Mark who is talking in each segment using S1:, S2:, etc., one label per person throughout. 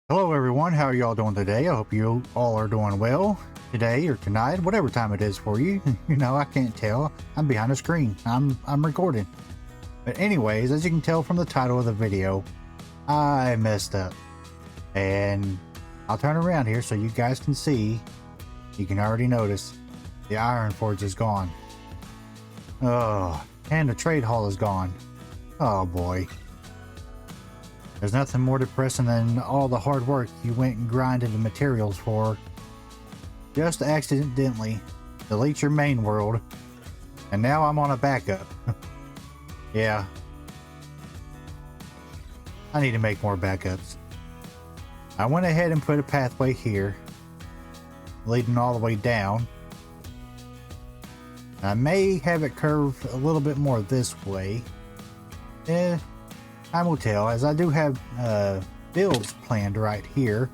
S1: Hello everyone, how are y'all doing today? I hope you all are doing well today or tonight, whatever time it is for you. You know, I can't tell. I'm behind the screen. I'm recording. But anyways, as you can tell from the title of the video, I messed up. And I'll turn around here so you guys can see. You can already notice the iron forge is gone. Oh, and the trade hall is gone. Oh boy. There's nothing more depressing than all the hard work you went and grinded the materials for just to accidentally delete your main world, and now I'm on a backup. Yeah, I need to make more backups. I went ahead and put a pathway here leading all the way down. I may have it curve a little bit more this way. Time will tell, as I do have builds planned right here.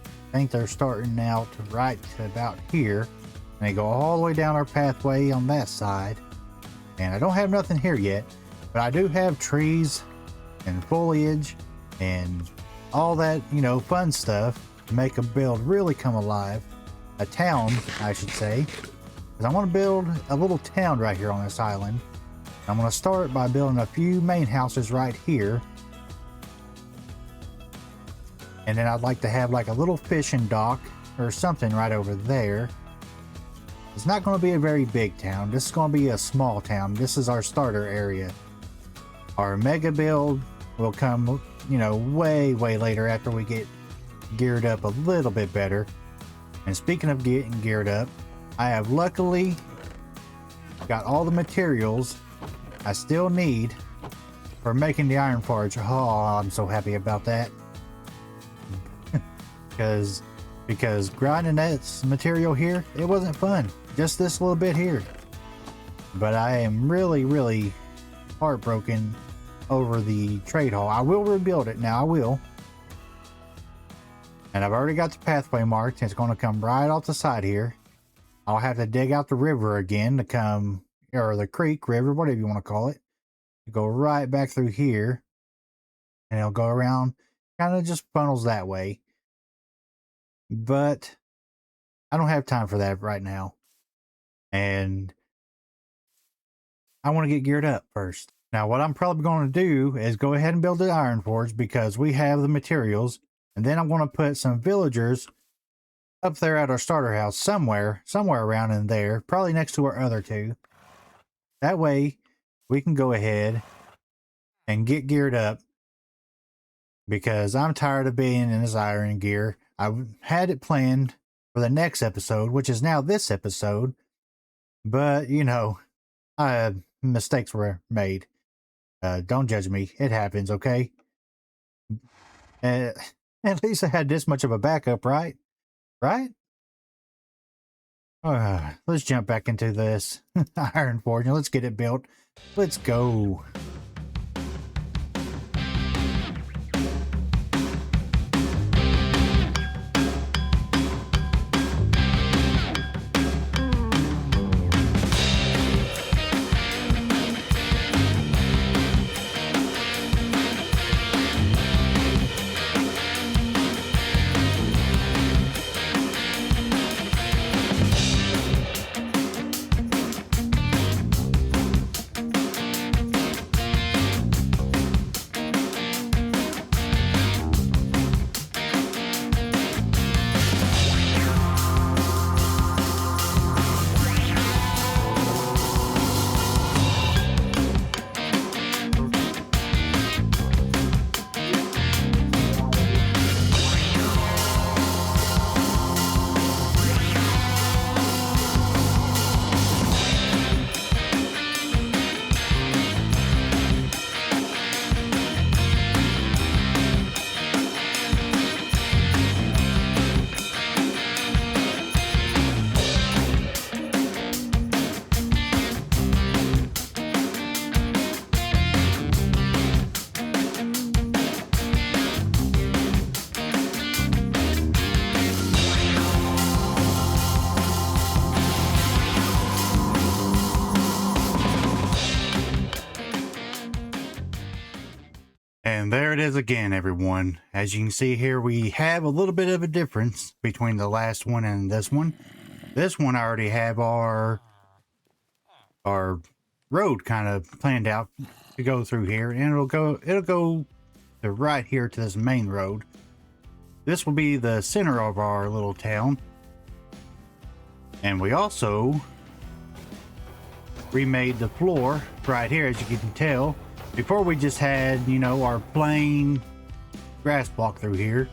S1: I think they're starting out right about here, and they go all the way down our pathway on that side. And I don't have nothing here yet, but I do have trees and foliage and all that, you know, fun stuff to make a build really come alive. A town, I should say, because I want to build a little town right here on this island. I'm going to start by building a few main houses right here. And then I'd like to have like a little fishing dock or something right over there. It's not going to be a very big town. This is going to be a small town. This is our starter area. Our mega build will come, you know, way later after we get geared up a little bit better. And speaking of getting geared up, I have luckily got all the materials I still need for making the iron forge. Oh, I'm so happy about that. because grinding that material here, it wasn't fun. Just this little bit here. But I am really heartbroken over the trade hall. I will rebuild it now. I will. And I've already got the pathway marked. It's going to come right off the side here. I'll have to dig out the river again to come, or the creek, river, whatever you want to call it, to go right back through here, and it'll go around, kind of just funnels that way. But I don't have time for that right now, and I want to get geared up first. Now, what I'm probably going to do is go ahead and build the iron forge because we have the materials, and then I'm going to put some villagers up there at our starter house somewhere around in there, probably next to our other two. That way, we can go ahead and get geared up because I'm tired of being in this iron gear. I had it planned for the next episode, which is now this episode, but you know, mistakes were made. Don't judge me. It happens, okay? At least I had this much of a backup, right? Right? Let's jump back into this iron forge and let's get it built. Let's go. And there it is again, everyone. As you can see here, we have a little bit of a difference between the last one and this one. This one I already have our road kind of planned out to go through here, and it'll go to right here to this main road. This will be the center of our little town. And we also remade the floor right here, as you can tell. Before we just had, you know, our plain grass block through here.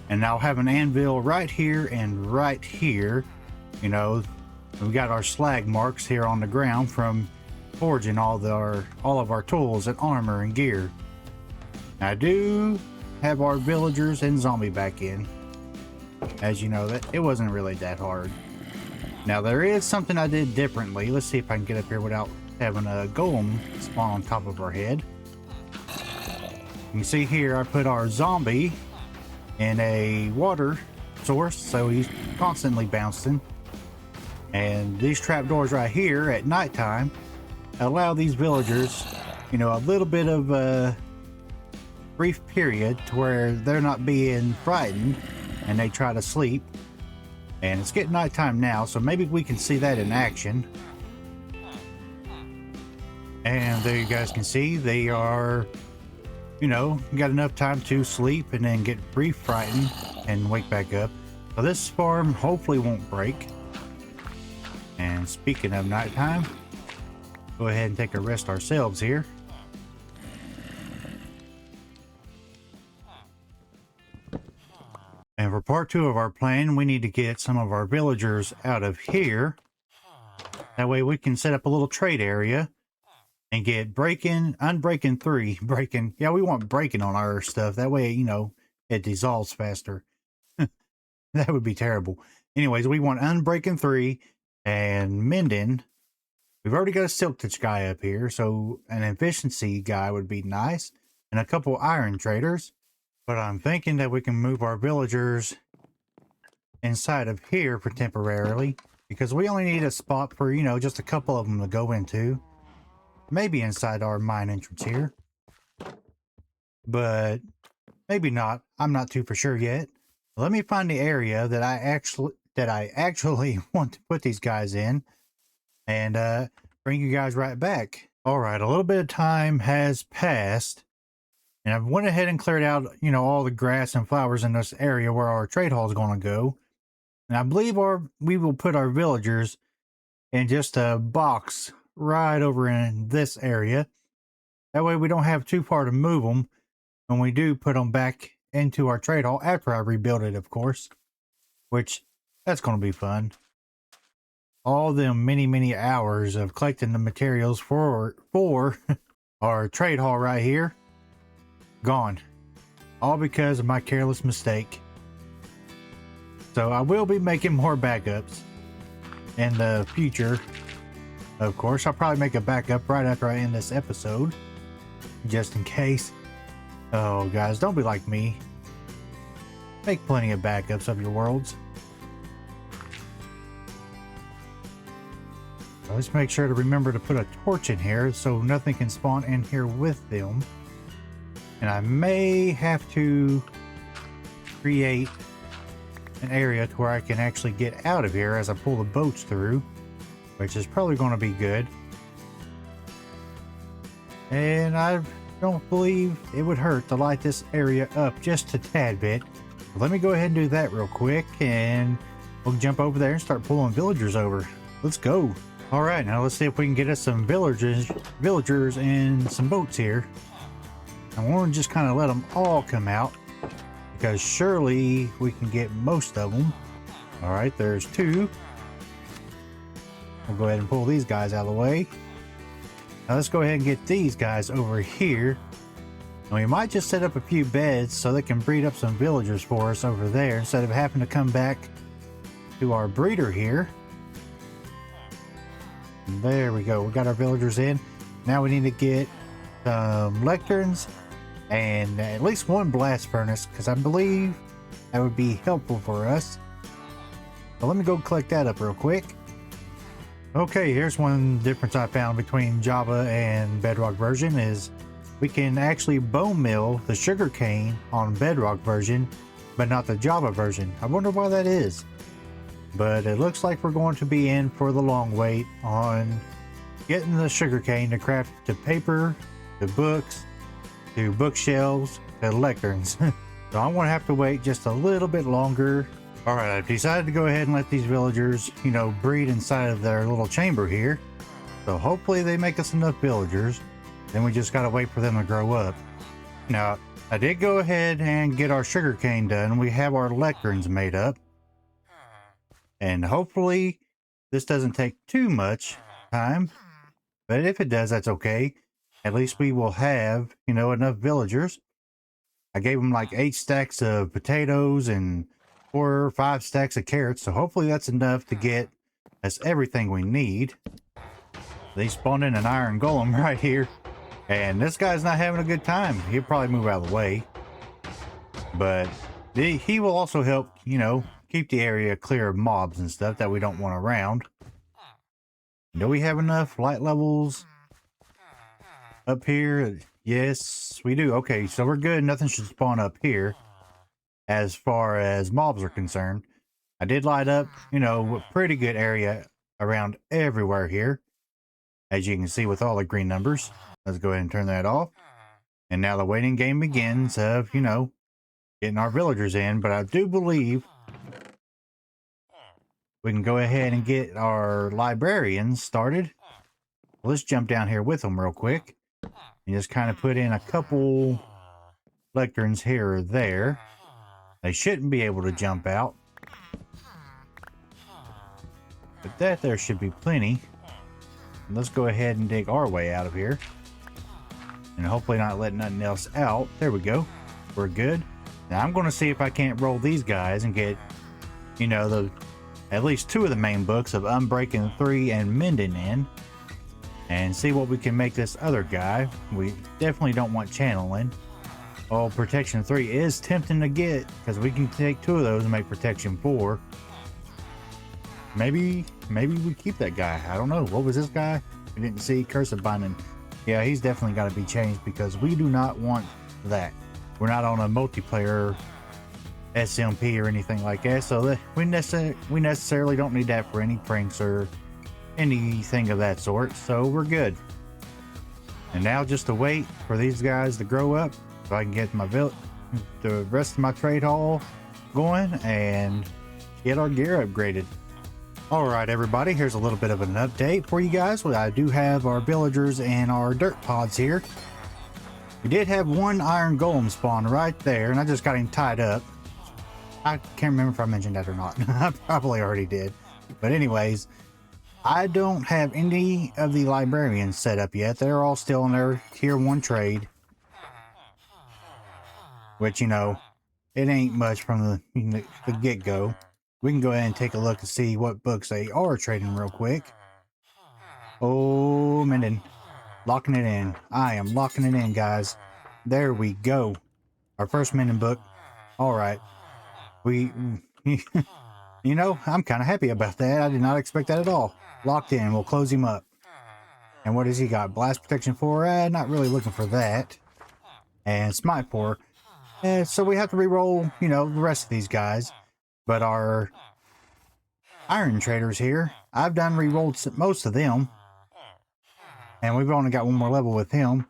S1: And now have an anvil right here and right here. You know, we got our slag marks here on the ground from forging all of our tools and armor and gear. I do have our villagers and zombie back in. As you know, that it wasn't really that hard. Now there is something I did differently. Let's see if I can get up here without having a golem spawn on top of our head. You can see here I put our zombie in a water source, so he's constantly bouncing. And these trapdoors right here at nighttime allow these villagers, you know, a little bit of a brief period to where they're not being frightened and they try to sleep. And it's getting nighttime now, so maybe we can see that in action. And there you guys can see they are, you know, got enough time to sleep and then get brief frightened and wake back up. So this farm hopefully won't break. And speaking of nighttime, go ahead and take a rest ourselves here. And for part 2 of our plan, we need to get some of our villagers out of here. That way we can set up a little trade area and get unbreaking 3. Yeah, we want breaking on our stuff. That way, you know, it dissolves faster. That would be terrible. Anyways, we want unbreaking 3 and mending. We've already got a silk touch guy up here, so an efficiency guy would be nice. And a couple iron traders. But I'm thinking that we can move our villagers inside of here for temporarily, because we only need a spot for, you know, just a couple of them to go into. Maybe inside our mine entrance here, but maybe not. I'm not too for sure yet. Let me find the area that I actually want to put these guys in, and bring you guys right back. All right, a little bit of time has passed. And I've went ahead and cleared out, you know, all the grass and flowers in this area where our trade hall is going to go. And I believe we will put our villagers in just a box right over in this area. That way we don't have too far to move them when we do put them back into our trade hall after I rebuild it, of course. Which, that's going to be fun. All them many hours of collecting the materials for our trade hall right here. Gone. All because of my careless mistake. So I will be making more backups in the future. Of course, I'll probably make a backup right after I end this episode, just in case. Oh, guys, don't be like me. Make plenty of backups of your worlds. So let's make sure to remember to put a torch in here so nothing can spawn in here with them. And I may have to create an area to where I can actually get out of here as I pull the boats through, which is probably going to be good. And I don't believe it would hurt to light this area up just a tad bit. Let me go ahead and do that real quick, and we'll jump over there and start pulling villagers over. Let's go. All right, now let's see if we can get us some villagers and some boats here. I want to just kind of let them all come out, because surely we can get most of them. All right, there's 2. We'll go ahead and pull these guys out of the way. Now let's go ahead and get these guys over here. And we might just set up a few beds so they can breed up some villagers for us over there instead of having to come back to our breeder here. And there we go. We got our villagers in. Now we need to get some lecterns and at least 1 blast furnace, because I believe that would be helpful for us. So let me go collect that up real quick. Okay, here's one difference I found between Java and Bedrock version is we can actually bone mill the sugar cane on Bedrock version, but not the Java version. I wonder why that is. But it looks like we're going to be in for the long wait on getting the sugar cane to craft to paper, to books, to bookshelves, to lecterns. So I'm going to have to wait just a little bit longer. All right, I've decided to go ahead and let these villagers, breed inside of their little chamber here. So hopefully they make us enough villagers. Then we just got to wait for them to grow up. Now, I did go ahead and get our sugar cane done. We have our lecterns made up. And hopefully this doesn't take too much time, but if it does, that's okay. At least we will have, enough villagers. I gave them like 8 stacks of potatoes and 4 or 5 stacks of carrots. So hopefully that's enough to get us everything we need. They spawned in an iron golem right here. And this guy's not having a good time. He'll probably move out of the way. But he will also help, keep the area clear of mobs and stuff that we don't want around. Do we have enough light levels up here? Yes, we do. Okay, so we're good. Nothing should spawn up here as far as mobs are concerned. I did light up, a pretty good area around everywhere here, as you can see with all the green numbers. Let's go ahead and turn that off. And now the waiting game begins of, getting our villagers in. But I do believe we can go ahead and get our librarians started. Let's jump down here with them real quick and just kind of put in a couple lecterns here or there. They shouldn't be able to jump out, but that there should be plenty. And let's go ahead and dig our way out of here and hopefully not let nothing else out. There we go. We're good. Now I'm going to see if I can't roll these guys and get, at least 2 of the main books of Unbreaking 3 and Mending in, and see what we can make this other guy. We definitely don't want channeling. Oh, Protection 3 is tempting to get, because we can take 2 of those and make Protection 4. Maybe we keep that guy. I don't know. What was this guy? We didn't see. Curse of Binding. Yeah, he's definitely got to be changed, because we do not want that. We're not on a multiplayer SMP or anything like that, so that we necessarily don't need that for any pranks or anything of that sort, so we're good. And now just to wait for these guys to grow up so I can get the rest of my trade hall going and get our gear upgraded. Alright everybody, here's a little bit of an update for you guys. I do have our villagers and our dirt pods here. We did have 1 iron golem spawn right there, and I just got him tied up. I can't remember if I mentioned that or not. I probably already did. But anyways, I don't have any of the librarians set up yet. They're all still in their tier 1 trade. Which, it ain't much from the get-go. We can go ahead and take a look and see what books they are trading real quick. Oh, Mending. Locking it in. I am locking it in, guys. There we go. Our first Mending book. Alright. I'm kind of happy about that. I did not expect that at all. Locked in. We'll close him up. And what has he got? Blast Protection 4? Not really looking for that. And Smite 4. So we have to re-roll, the rest of these guys. But our Iron Traders here, I've done re-rolled most of them. And we've only got 1 more level with him.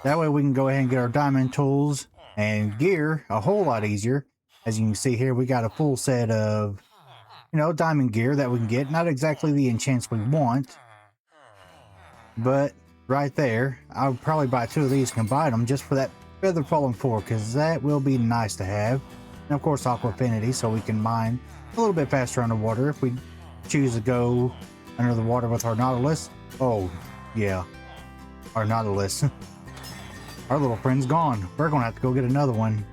S1: That way we can go ahead and get our diamond tools and gear a whole lot easier. As you can see here, we got a full set of, diamond gear that we can get. Not exactly the enchants we want, but right there, I would probably buy 2 of these, combine them just for that Feather Falling 4, because that will be nice to have. And of course, Aqua Affinity, so we can mine a little bit faster underwater if we choose to go under the water with our Nautilus. Oh, yeah, our Nautilus. Our little friend's gone. We're going to have to go get another one.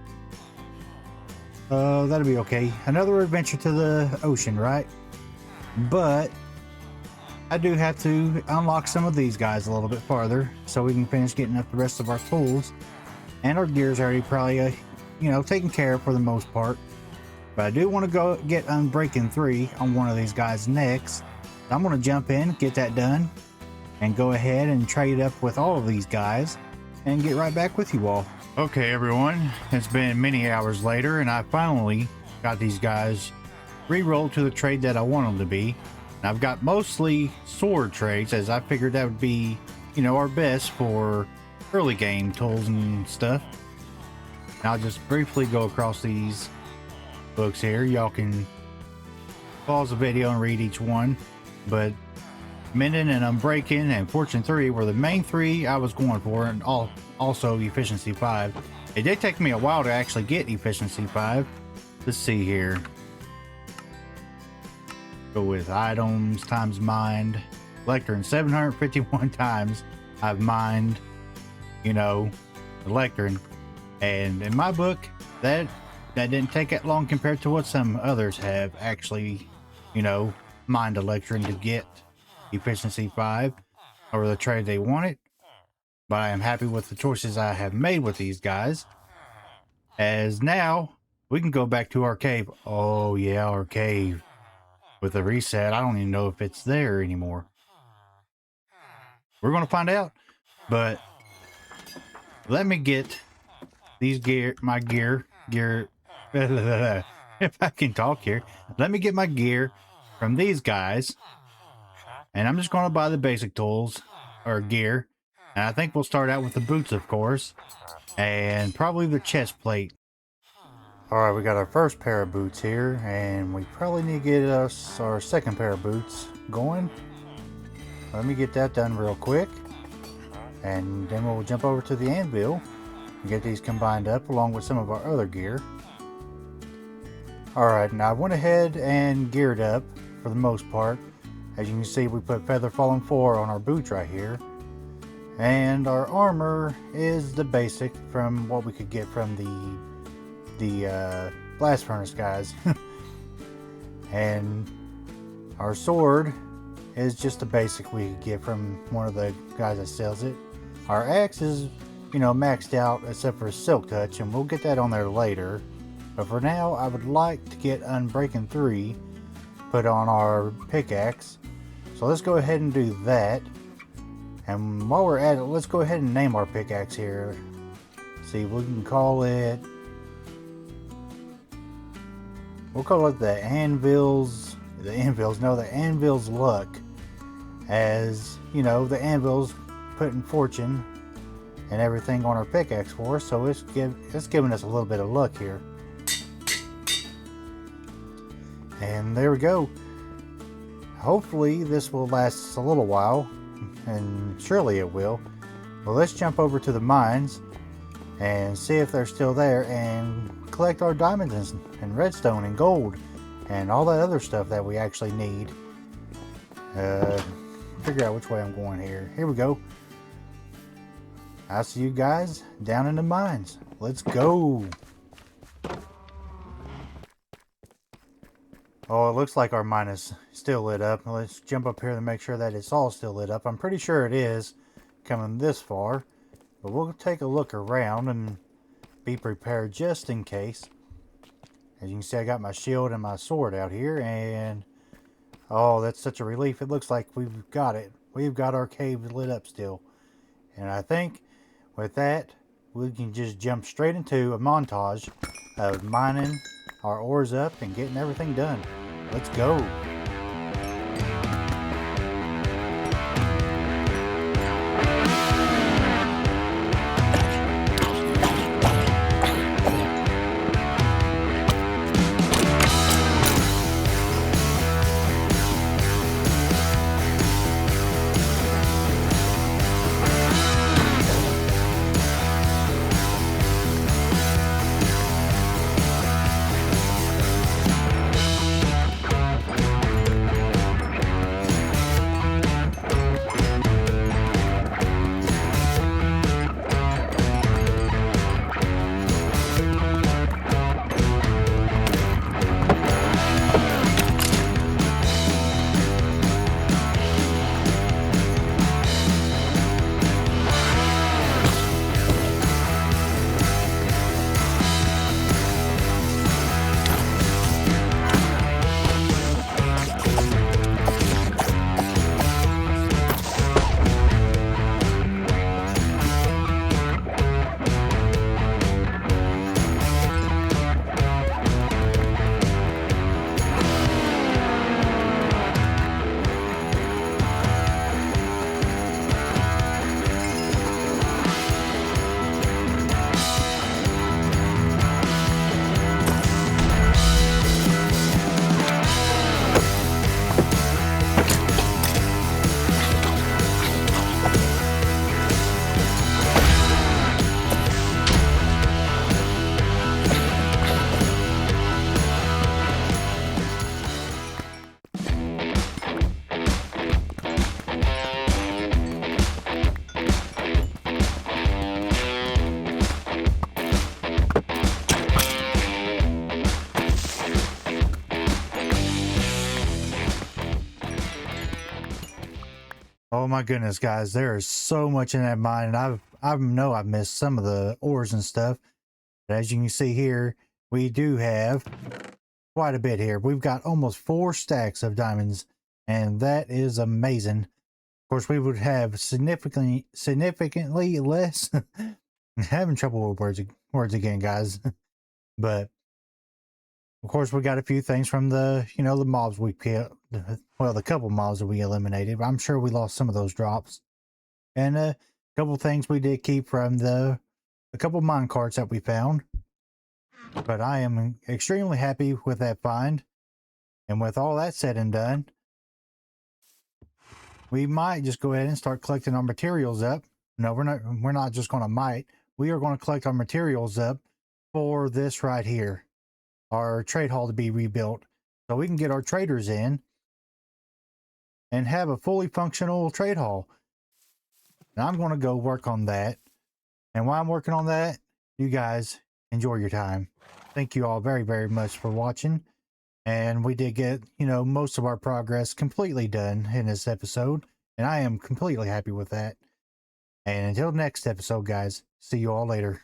S1: That'll be okay. Another adventure to the ocean, right? But I do have to unlock some of these guys a little bit farther so we can finish getting up the rest of our tools. And our gear's already probably, taken care of for the most part. But I do want to go get Unbreaking 3 on one of these guys next. I'm going to jump in, get that done, and go ahead and trade up with all of these guys. and get right back with you all. Okay, everyone, it's been many hours later, and I finally got these guys re-rolled to the trade that I want them to be. And I've got mostly sword trades, as I figured that would be, you know, our best for early game tools and stuff. And I'll just briefly go across these books here. Y'all can pause the video and read each one, but Mending and Unbreaking and Fortune 3 were the main three I was going for, and also Efficiency 5. It did take me a while to actually get Efficiency 5. Let's see here. Go with items times mined. Lectern 751 times I've mined, you know, the lectern. And in my book, that didn't take that long compared to what some others have actually, you know, mined a lectern to get Efficiency 5 or the trade they wanted. But I am happy with the choices I have made with these guys, as now we can go back to our cave. Oh yeah, our cave. With the reset, I don't even know if it's there anymore. We're going to find out, but let me get these my gear, if I can talk here. Let me get my gear from these guys, and I'm just going to buy the basic tools or gear. And I think we'll start out with the boots, of course, and probably the chest plate. Alright, we got our first pair of boots here, and we probably need to get us our second pair of boots going. Let me get that done real quick, and then we'll jump over to the anvil and get these combined up along with some of our other gear. Alright, now I went ahead and geared up for the most part. As you can see, we put Feather Fallen 4 on our boots right here. And our armor is the basic from what we could get from the blast furnace guys. And our sword is just a basic we could get from one of the guys that sells it. Our axe is, you know, maxed out except for Silk Touch, and we'll get that on there later. But for now, I would like to get Unbreaking 3 put on our pickaxe. So let's go ahead and do that. And while we're at it, let's go ahead and name our pickaxe here. See, we can call it... We'll call it the Anvil's Luck. As, you know, the Anvil's putting fortune and everything on our pickaxe for us. So it's giving us a little bit of luck here. And there we go. Hopefully this will last us a little while. And surely it will. Well, let's jump over to the mines and see if they're still there and collect our diamonds and redstone and gold and all that other stuff that we actually need. Figure out which way I'm going here. Here we go. I'll see you guys down in the mines. Let's go. Oh, it looks like our mine is still lit up. Let's jump up here to make sure that it's all still lit up. I'm pretty sure it is coming this far. But we'll take a look around and be prepared just in case. As you can see, I got my shield and my sword out here. And oh, that's such a relief. It looks like we've got it. We've got our cave lit up still. And I think with that, we can just jump straight into a montage of mining our ores up and getting everything done. Let's go. Oh my goodness, guys, there is so much in that mine, and I know I've missed some of the ores and stuff. But as you can see here, we do have quite a bit here. We've got almost 4 stacks of diamonds, and that is amazing. Of course, we would have significantly less. Having trouble with words again, guys. But of course, we got a few things from the the mobs we killed. Well, the couple mobs that we eliminated. I'm sure we lost some of those drops, and a couple things we did keep from a couple mine carts that we found. But I am extremely happy with that find. And with all that said and done, we might just go ahead and start collecting our materials up. No, we're not just going to might. We are going to collect our materials up for this right here. Our trade hall to be rebuilt. So we can get our traders in and have a fully functional trade hall. And I'm going to go work on that. And while I'm working on that, you guys enjoy your time. Thank you all very, very much for watching. And we did get, most of our progress completely done in this episode. And I am completely happy with that. And until next episode, guys, see you all later.